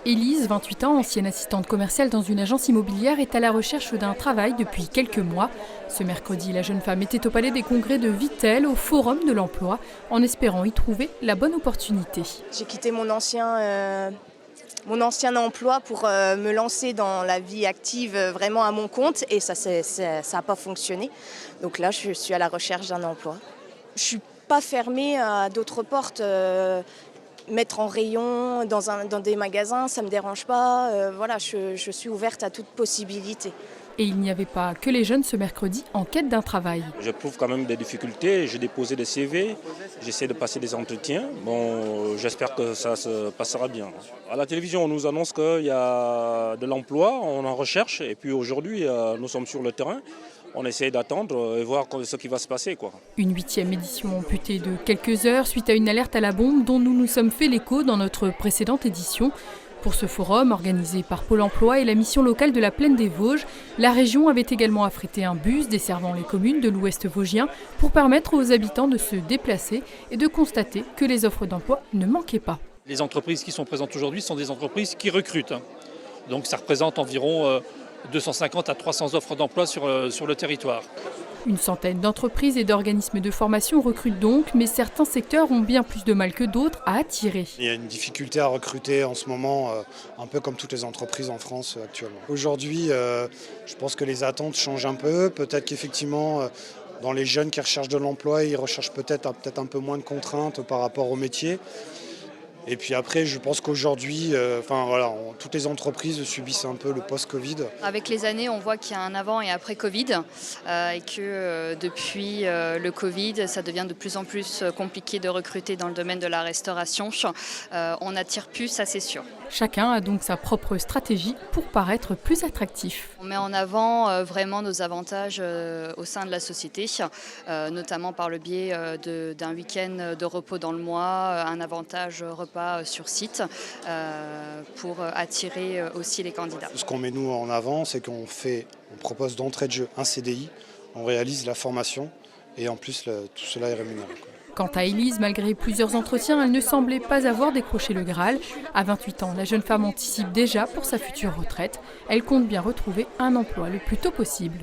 Élise, 28 ans, ancienne assistante commerciale dans une agence immobilière, est à la recherche d'un travail depuis quelques mois. Ce mercredi, la jeune femme était au palais des congrès de Vittel, au Forum de l'emploi, en espérant y trouver la bonne opportunité. J'ai quitté mon ancien emploi pour me lancer dans la vie active vraiment à mon compte et ça n'a pas fonctionné. Donc là, je suis à la recherche d'un emploi. Je ne suis pas fermée à d'autres portes. Mettre en rayon dans des magasins, ça ne me dérange pas. Voilà, je suis ouverte à toute possibilité. Et il n'y avait pas que les jeunes ce mercredi en quête d'un travail. J'éprouve quand même des difficultés, j'ai déposé des CV, j'essaie de passer des entretiens. Bon, j'espère que ça se passera bien. À la télévision, on nous annonce qu'il y a de l'emploi, on en recherche. Et puis aujourd'hui, nous sommes sur le terrain. On essaie d'attendre et voir ce qui va se passer, quoi. Une 8e édition amputée de quelques heures suite à une alerte à la bombe dont nous nous sommes fait l'écho dans notre précédente édition. Pour ce forum, organisé par Pôle emploi et la mission locale de la Plaine des Vosges, la région avait également affrété un bus desservant les communes de l'Ouest vosgien pour permettre aux habitants de se déplacer et de constater que les offres d'emploi ne manquaient pas. Les entreprises qui sont présentes aujourd'hui sont des entreprises qui recrutent. Donc ça représente environ 250 à 300 offres d'emploi sur le territoire. Une centaine d'entreprises et d'organismes de formation recrutent donc, mais certains secteurs ont bien plus de mal que d'autres à attirer. Il y a une difficulté à recruter en ce moment, un peu comme toutes les entreprises en France actuellement. Aujourd'hui, je pense que les attentes changent un peu. Peut-être qu'effectivement, dans les jeunes qui recherchent de l'emploi, ils recherchent peut-être un peu moins de contraintes par rapport au métier. Et puis après, je pense qu'aujourd'hui, toutes les entreprises subissent un peu le post-Covid. Avec les années, on voit qu'il y a un avant et après Covid et que depuis le Covid, ça devient de plus en plus compliqué de recruter dans le domaine de la restauration. On n'attire plus, ça c'est sûr. Chacun a donc sa propre stratégie pour paraître plus attractif. On met en avant vraiment nos avantages au sein de la société, notamment par le biais d'un week-end de repos dans le mois, un avantage repas sur site pour attirer aussi les candidats. Ce qu'on met nous en avant, c'est qu'on propose d'entrée de jeu un CDI, on réalise la formation et en plus tout cela est rémunéré. Quant à Élise, malgré plusieurs entretiens, elle ne semblait pas avoir décroché le Graal. À 28 ans, la jeune femme anticipe déjà pour sa future retraite. Elle compte bien retrouver un emploi le plus tôt possible.